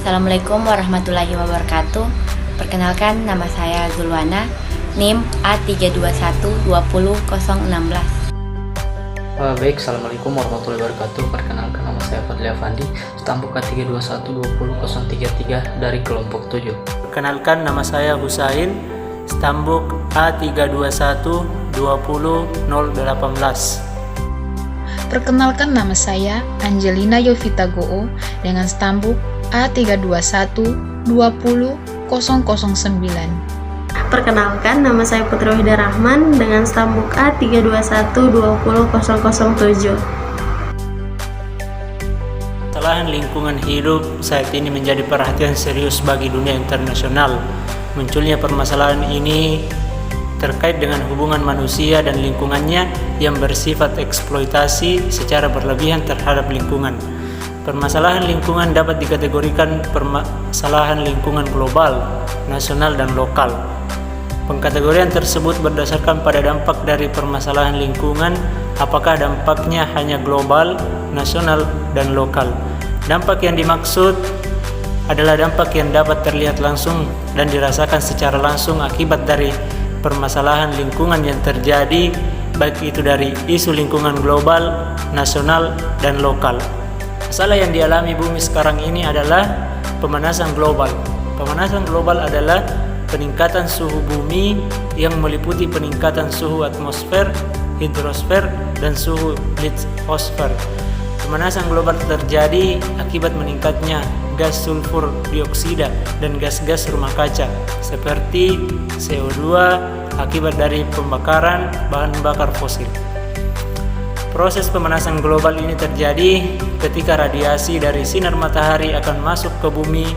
Assalamualaikum warahmatullahi wabarakatuh. Perkenalkan, nama saya Zulwana, NIM A321200016. Baik, Assalamualaikum warahmatullahi wabarakatuh. Perkenalkan, nama saya Fadli Afandi, stambuk A321200033 dari kelompok 7. Perkenalkan, nama saya Husain, stambuk A321200018. Perkenalkan, nama saya Angelina Yovita Goo dengan stambuk A321200009. Perkenalkan, nama saya Putri Wahida Rahman dengan stambuk A321200007. Permasalahan lingkungan hidup saat ini menjadi perhatian serius bagi dunia internasional. Munculnya permasalahan ini terkait dengan hubungan manusia dan lingkungannya yang bersifat eksploitasi secara berlebihan terhadap lingkungan. Permasalahan lingkungan dapat dikategorikan permasalahan lingkungan global, nasional, dan lokal. Pengkategorian tersebut berdasarkan pada dampak dari permasalahan lingkungan, apakah dampaknya hanya global, nasional, dan lokal. Dampak yang dimaksud adalah dampak yang dapat terlihat langsung dan dirasakan secara langsung akibat dari permasalahan lingkungan yang terjadi, baik itu dari isu lingkungan global, nasional, dan lokal. Masalah yang dialami bumi sekarang ini adalah pemanasan global. Pemanasan global adalah peningkatan suhu bumi yang meliputi peningkatan suhu atmosfer, hidrosfer, dan suhu lithosfer. Pemanasan global terjadi akibat meningkatnya gas sulfur dioksida dan gas-gas rumah kaca seperti CO2 akibat dari pembakaran bahan bakar fosil. Proses pemanasan global ini terjadi ketika radiasi dari sinar matahari akan masuk ke bumi.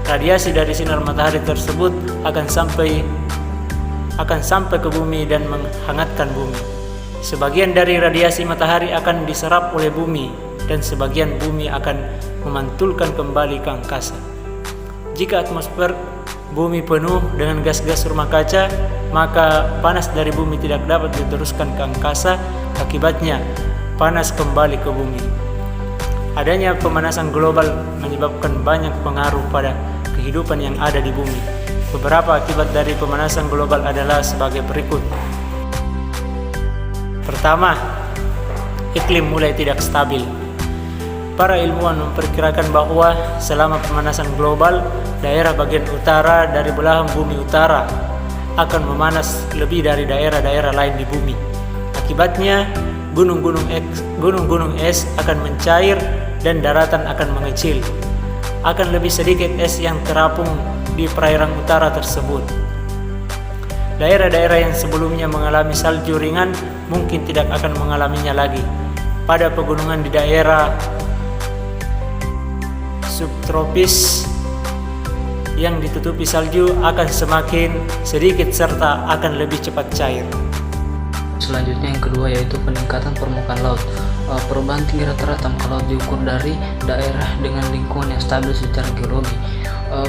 Radiasi dari sinar matahari tersebut akan sampai ke bumi dan menghangatkan bumi. Sebagian dari radiasi matahari akan diserap oleh bumi dan sebagian bumi akan memantulkan kembali ke angkasa. Jika atmosfer bumi penuh dengan gas-gas rumah kaca, maka panas dari bumi tidak dapat diteruskan ke angkasa. Akibatnya, panas kembali ke bumi. Adanya pemanasan global menyebabkan banyak pengaruh pada kehidupan yang ada di bumi. Beberapa akibat dari pemanasan global adalah sebagai berikut. Pertama, iklim mulai tidak stabil. Para ilmuwan memperkirakan bahwa selama pemanasan global, daerah bagian utara dari belahan bumi utara akan memanas lebih dari daerah-daerah lain di bumi. Akibatnya, gunung-gunung es akan mencair dan daratan akan mengecil. Akan lebih sedikit es yang terapung di perairan utara tersebut. Daerah-daerah yang sebelumnya mengalami salju ringan mungkin tidak akan mengalaminya lagi. Pada pegunungan di daerah subtropis yang ditutupi salju akan semakin sedikit serta akan lebih cepat cair. Selanjutnya yang kedua yaitu peningkatan permukaan laut. Perubahan tinggi rata-rata muka laut diukur dari daerah dengan lingkungan yang stabil secara geologi.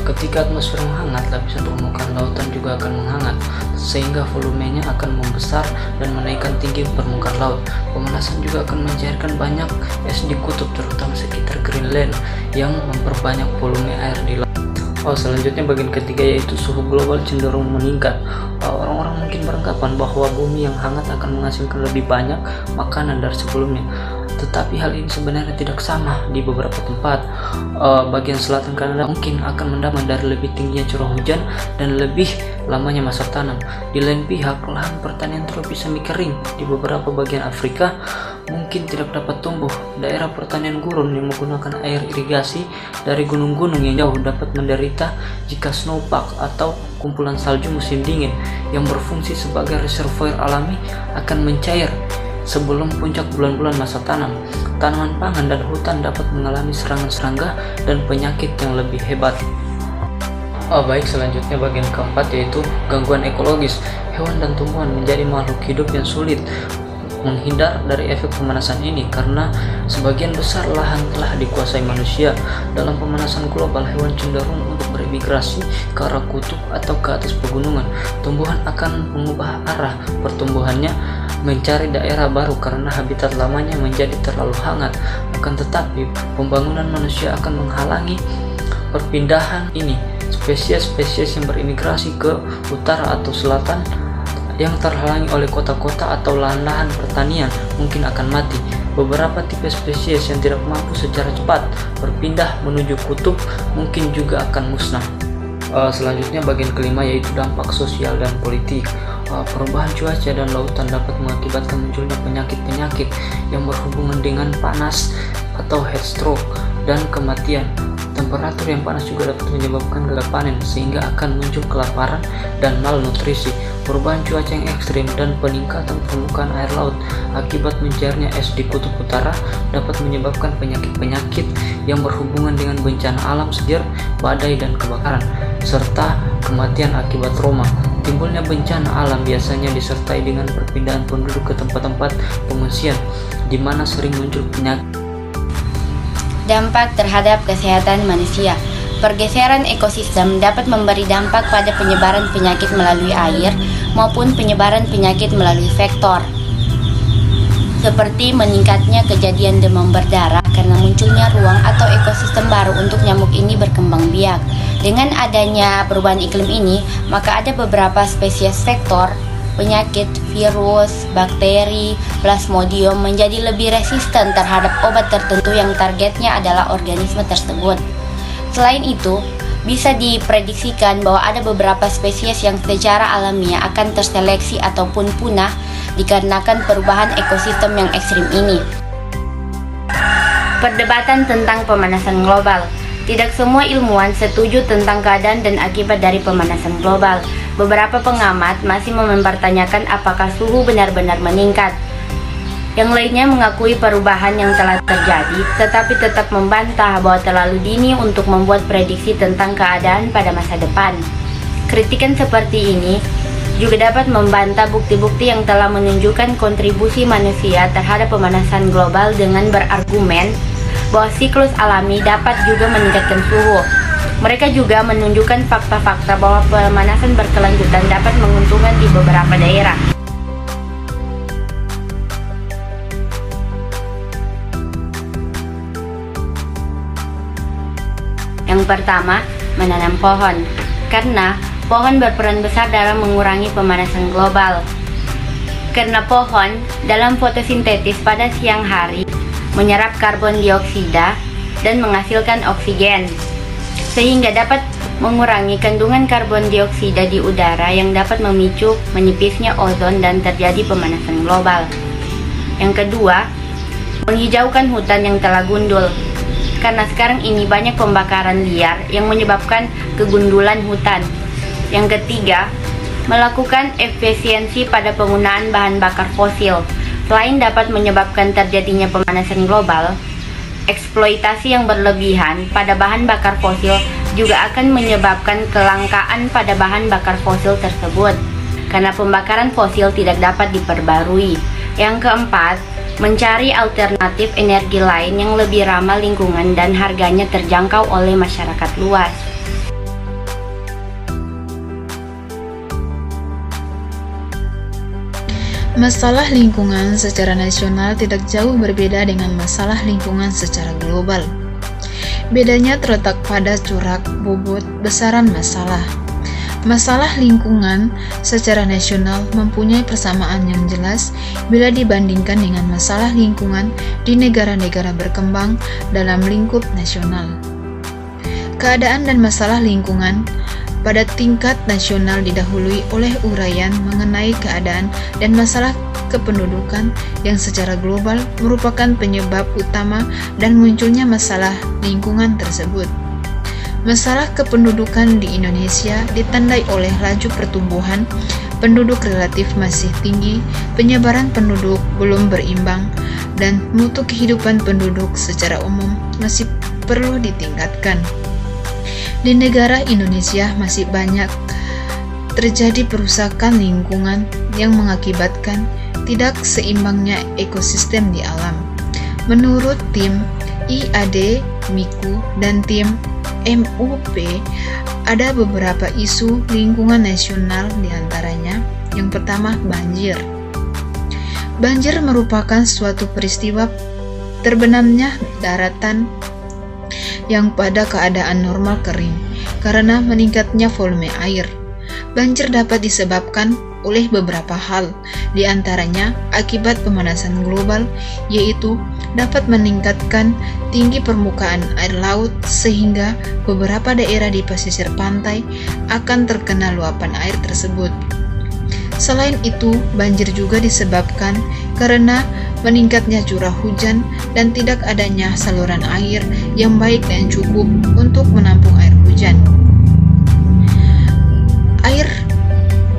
Ketika atmosfer menghangat, lapisan permukaan lautan juga akan menghangat, sehingga volumenya akan membesar dan menaikkan tinggi permukaan laut. Pemanasan juga akan mencairkan banyak es di kutub, terutama sekitar Greenland, yang memperbanyak volume air di laut. Selanjutnya bagian ketiga yaitu suhu global cenderung meningkat. Orang-orang mungkin beranggapan bahwa bumi yang hangat akan menghasilkan lebih banyak makanan dari sebelumnya. Tetapi hal ini sebenarnya tidak sama di beberapa tempat. Bagian selatan Kanada mungkin akan mendapat dari lebih tingginya curah hujan dan lebih lamanya masa tanam. Di lain pihak, lahan pertanian tropis semi kering di beberapa bagian Afrika mungkin tidak dapat tumbuh. Daerah pertanian gurun yang menggunakan air irigasi dari gunung-gunung yang jauh dapat menderita jika snowpack atau kumpulan salju musim dingin yang berfungsi sebagai reservoir alami akan mencair sebelum puncak bulan-bulan masa tanam. Tanaman pangan dan hutan dapat mengalami serangan serangga dan penyakit yang lebih hebat. Baik, selanjutnya bagian keempat yaitu gangguan ekologis. Hewan dan tumbuhan menjadi makhluk hidup yang sulit menghindar dari efek pemanasan ini karena sebagian besar lahan telah dikuasai manusia. Dalam pemanasan global, hewan cenderung untuk bermigrasi ke arah kutub atau ke atas pegunungan. Tumbuhan akan mengubah arah pertumbuhannya mencari daerah baru karena habitat lamanya menjadi terlalu hangat. Akan tetapi, pembangunan manusia akan menghalangi perpindahan ini, spesies-spesies yang berimigrasi ke utara atau selatan yang terhalangi oleh kota-kota atau lahan-lahan pertanian mungkin akan mati. Beberapa tipe spesies yang tidak mampu secara cepat berpindah menuju kutub mungkin juga akan musnah. Selanjutnya bagian kelima yaitu dampak sosial dan politik. Perubahan cuaca dan lautan dapat mengakibatkan munculnya penyakit-penyakit yang berhubungan dengan panas atau heat stroke dan kematian. Temperatur yang panas juga dapat menyebabkan gagal panen sehingga akan muncul kelaparan dan malnutrisi. Perubahan cuaca yang ekstrim dan peningkatan permukaan air laut akibat mencairnya es di kutub utara dapat menyebabkan penyakit-penyakit yang berhubungan dengan bencana alam seperti badai dan kebakaran, serta kematian akibat trauma. Timbulnya bencana alam biasanya disertai dengan perpindahan penduduk ke tempat-tempat pengungsian di mana sering muncul penyakit. Dampak terhadap kesehatan manusia. Pergeseran ekosistem dapat memberi dampak pada penyebaran penyakit melalui air maupun penyebaran penyakit melalui vektor, seperti meningkatnya kejadian demam berdarah karena munculnya ruang atau ekosistem baru untuk nyamuk ini berkembang biak. Dengan adanya perubahan iklim ini, maka ada beberapa spesies vektor penyakit, virus, bakteri, plasmodium menjadi lebih resisten terhadap obat tertentu yang targetnya adalah organisme tersebut. Selain itu, bisa diprediksikan bahwa ada beberapa spesies yang secara alamiah akan terseleksi ataupun punah dikarenakan perubahan ekosistem yang ekstrim ini. Perdebatan tentang pemanasan global. Tidak semua ilmuwan setuju tentang keadaan dan akibat dari pemanasan global. Beberapa pengamat masih mempertanyakan apakah suhu benar-benar meningkat. Yang lainnya mengakui perubahan yang telah terjadi, tetapi tetap membantah bahwa terlalu dini untuk membuat prediksi tentang keadaan pada masa depan. Kritikan seperti ini juga dapat membantah bukti-bukti yang telah menunjukkan kontribusi manusia terhadap pemanasan global dengan berargumen bahwa siklus alami dapat juga meningkatkan suhu. Mereka juga menunjukkan fakta-fakta bahwa pemanasan berkelanjutan dapat menguntungkan di beberapa daerah. Yang pertama, menanam pohon. Karena pohon berperan besar dalam mengurangi pemanasan global. Karena pohon dalam fotosintesis pada siang hari menyerap karbon dioksida dan menghasilkan oksigen, sehingga dapat mengurangi kandungan karbon dioksida di udara yang dapat memicu menipisnya ozon dan terjadi pemanasan global. Yang kedua, menghijaukan hutan yang telah gundul. Karena sekarang ini banyak pembakaran liar yang menyebabkan kegundulan hutan. Yang ketiga, melakukan efisiensi pada penggunaan bahan bakar fosil. Selain dapat menyebabkan terjadinya pemanasan global, eksploitasi yang berlebihan pada bahan bakar fosil juga akan menyebabkan kelangkaan pada bahan bakar fosil tersebut, karena pembakaran fosil tidak dapat diperbarui. Yang keempat, mencari alternatif energi lain yang lebih ramah lingkungan dan harganya terjangkau oleh masyarakat luas. Masalah lingkungan secara nasional tidak jauh berbeda dengan masalah lingkungan secara global. Bedanya terletak pada corak, bobot, besaran masalah. Masalah lingkungan secara nasional mempunyai persamaan yang jelas bila dibandingkan dengan masalah lingkungan di negara-negara berkembang dalam lingkup nasional. Keadaan dan masalah lingkungan pada tingkat nasional didahului oleh uraian mengenai keadaan dan masalah kependudukan yang secara global merupakan penyebab utama dan munculnya masalah lingkungan tersebut. Masalah kependudukan di Indonesia ditandai oleh laju pertumbuhan penduduk relatif masih tinggi, penyebaran penduduk belum berimbang, dan mutu kehidupan penduduk secara umum masih perlu ditingkatkan. Di negara Indonesia masih banyak terjadi perusakan lingkungan yang mengakibatkan tidak seimbangnya ekosistem di alam. Menurut tim IAD, MIKU, dan tim MUP, ada beberapa isu lingkungan nasional diantaranya. Yang pertama, banjir. Banjir merupakan suatu peristiwa terbenamnya daratan yang pada keadaan normal kering karena meningkatnya volume air. Banjir dapat disebabkan oleh beberapa hal, di antaranya akibat pemanasan global, yaitu dapat meningkatkan tinggi permukaan air laut sehingga beberapa daerah di pesisir pantai akan terkena luapan air tersebut. Selain itu, banjir juga disebabkan karena meningkatnya curah hujan dan tidak adanya saluran air yang baik dan cukup untuk menampung air hujan.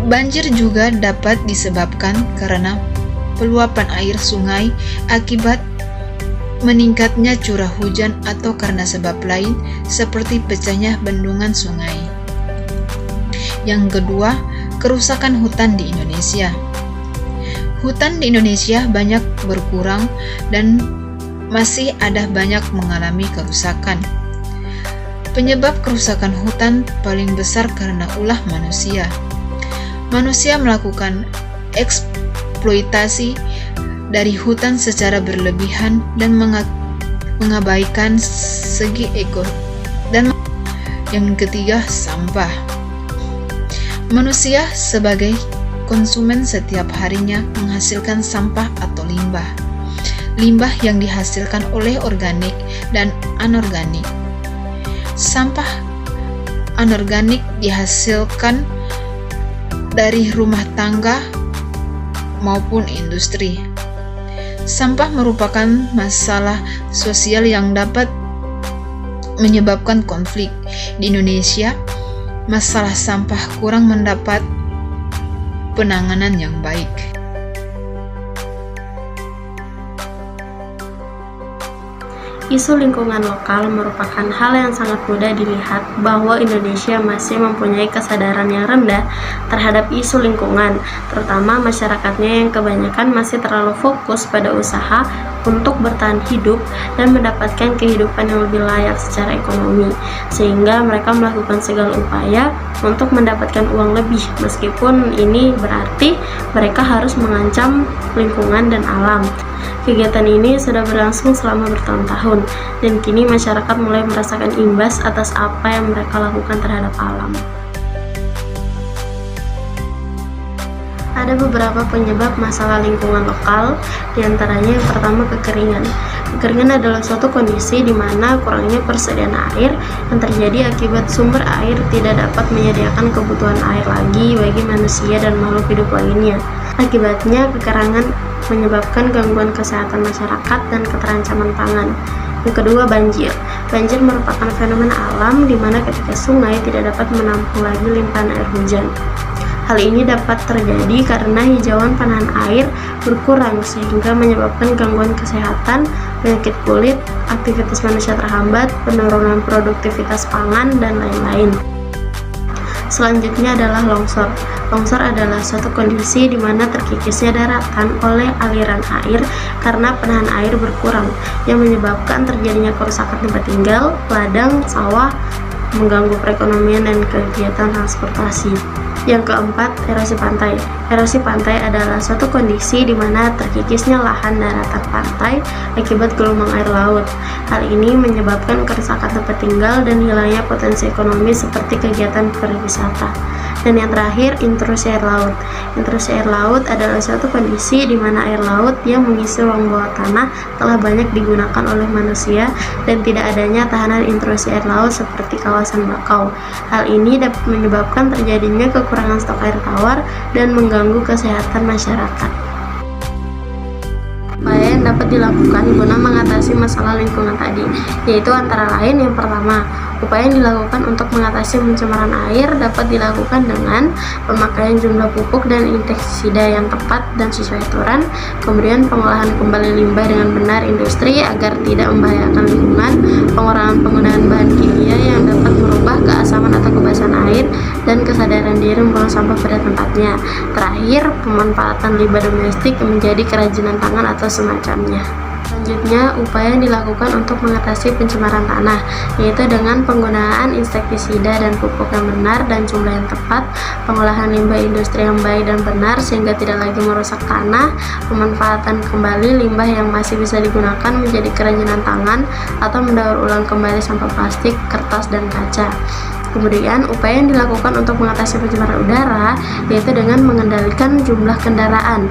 Banjir juga dapat disebabkan karena peluapan air sungai akibat meningkatnya curah hujan atau karena sebab lain seperti pecahnya bendungan sungai. Yang kedua, kerusakan hutan di Indonesia. Hutan di Indonesia banyak berkurang dan masih ada banyak mengalami kerusakan. Penyebab kerusakan hutan paling besar karena ulah manusia. Manusia melakukan eksploitasi dari hutan secara berlebihan dan mengabaikan segi dan yang ketiga, sampah. Manusia sebagai konsumen setiap harinya menghasilkan sampah atau limbah. Limbah yang dihasilkan oleh organik dan anorganik. Sampah anorganik dihasilkan dari rumah tangga maupun industri. Sampah merupakan masalah sosial yang dapat menyebabkan konflik. Di Indonesia, masalah sampah kurang mendapat penanganan yang baik. Isu lingkungan lokal merupakan hal yang sangat mudah dilihat bahwa Indonesia masih mempunyai kesadaran yang rendah terhadap isu lingkungan, terutama masyarakatnya yang kebanyakan masih terlalu fokus pada usaha untuk bertahan hidup dan mendapatkan kehidupan yang lebih layak secara ekonomi, sehingga mereka melakukan segala upaya untuk mendapatkan uang lebih, meskipun ini berarti mereka harus mengancam lingkungan dan alam. Kegiatan ini sudah berlangsung selama bertahun-tahun, dan kini masyarakat mulai merasakan imbas atas apa yang mereka lakukan terhadap alam. Ada beberapa penyebab masalah lingkungan lokal, diantaranya yang pertama kekeringan. Kekeringan adalah suatu kondisi di mana kurangnya persediaan air yang terjadi akibat sumber air tidak dapat menyediakan kebutuhan air lagi bagi manusia dan makhluk hidup lainnya. Akibatnya, kekeringan menyebabkan gangguan kesehatan masyarakat dan keterancaman pangan. Yang kedua, banjir. Banjir merupakan fenomena alam di mana ketika sungai tidak dapat menampung lagi limpahan air hujan. Hal ini dapat terjadi karena hijauan penahan air berkurang sehingga menyebabkan gangguan kesehatan, penyakit kulit, aktivitas manusia terhambat, penurunan produktivitas pangan, dan lain-lain. Selanjutnya adalah longsor. Longsor adalah suatu kondisi di mana terkikisnya daratan oleh aliran air karena penahan air berkurang, yang menyebabkan terjadinya kerusakan tempat tinggal, ladang, sawah, mengganggu perekonomian dan kegiatan transportasi. Yang keempat, erosi pantai. Erosi pantai adalah suatu kondisi di mana terkikisnya lahan daratan pantai akibat gelombang air laut. Hal ini menyebabkan kerusakan tempat tinggal dan hilangnya potensi ekonomi seperti kegiatan pariwisata. Dan yang terakhir, intrusi air laut. Intrusi air laut adalah suatu kondisi di mana air laut yang mengisi ruang bawah tanah telah banyak digunakan oleh manusia dan tidak adanya tahanan intrusi air laut seperti kawasan bakau. Hal ini dapat menyebabkan terjadinya kekurangan stok air tawar dan mengganggu kesehatan masyarakat. Upaya yang dapat dilakukan guna mengatasi masalah lingkungan tadi, yaitu antara lain yang pertama, upaya yang dilakukan untuk mengatasi pencemaran air dapat dilakukan dengan pemakaian jumlah pupuk dan insektisida yang tepat dan sesuai aturan, kemudian pengolahan kembali limbah dengan benar industri agar tidak membahayakan lingkungan, pengurangan penggunaan bahan kimia yang dapat merubah keasaman atau kebasahan air, dan kesadaran diri membuang sampah pada tempatnya. Terakhir, pemanfaatan limbah domestik menjadi kerajinan tangan atau semacamnya. Selanjutnya, upaya yang dilakukan untuk mengatasi pencemaran tanah, yaitu dengan penggunaan insektisida dan pupuk yang benar dan jumlah yang tepat, pengolahan limbah industri yang baik dan benar sehingga tidak lagi merusak tanah, pemanfaatan kembali limbah yang masih bisa digunakan menjadi kerajinan tangan, atau mendaur ulang kembali sampah plastik, kertas, dan kaca. Kemudian, upaya yang dilakukan untuk mengatasi pencemaran udara, yaitu dengan mengendalikan jumlah kendaraan,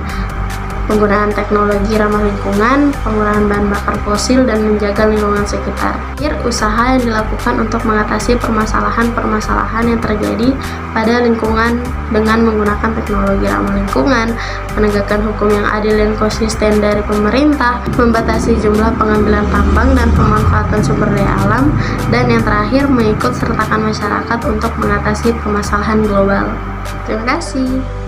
penggunaan teknologi ramah lingkungan, pengurangan bahan bakar fosil, dan menjaga lingkungan sekitar. Akhir, usaha yang dilakukan untuk mengatasi permasalahan-permasalahan yang terjadi pada lingkungan dengan menggunakan teknologi ramah lingkungan, penegakan hukum yang adil dan konsisten dari pemerintah, membatasi jumlah pengambilan tambang dan pemanfaatan sumber daya alam, dan yang terakhir, mengikut sertakan masyarakat untuk mengatasi permasalahan global. Terima kasih.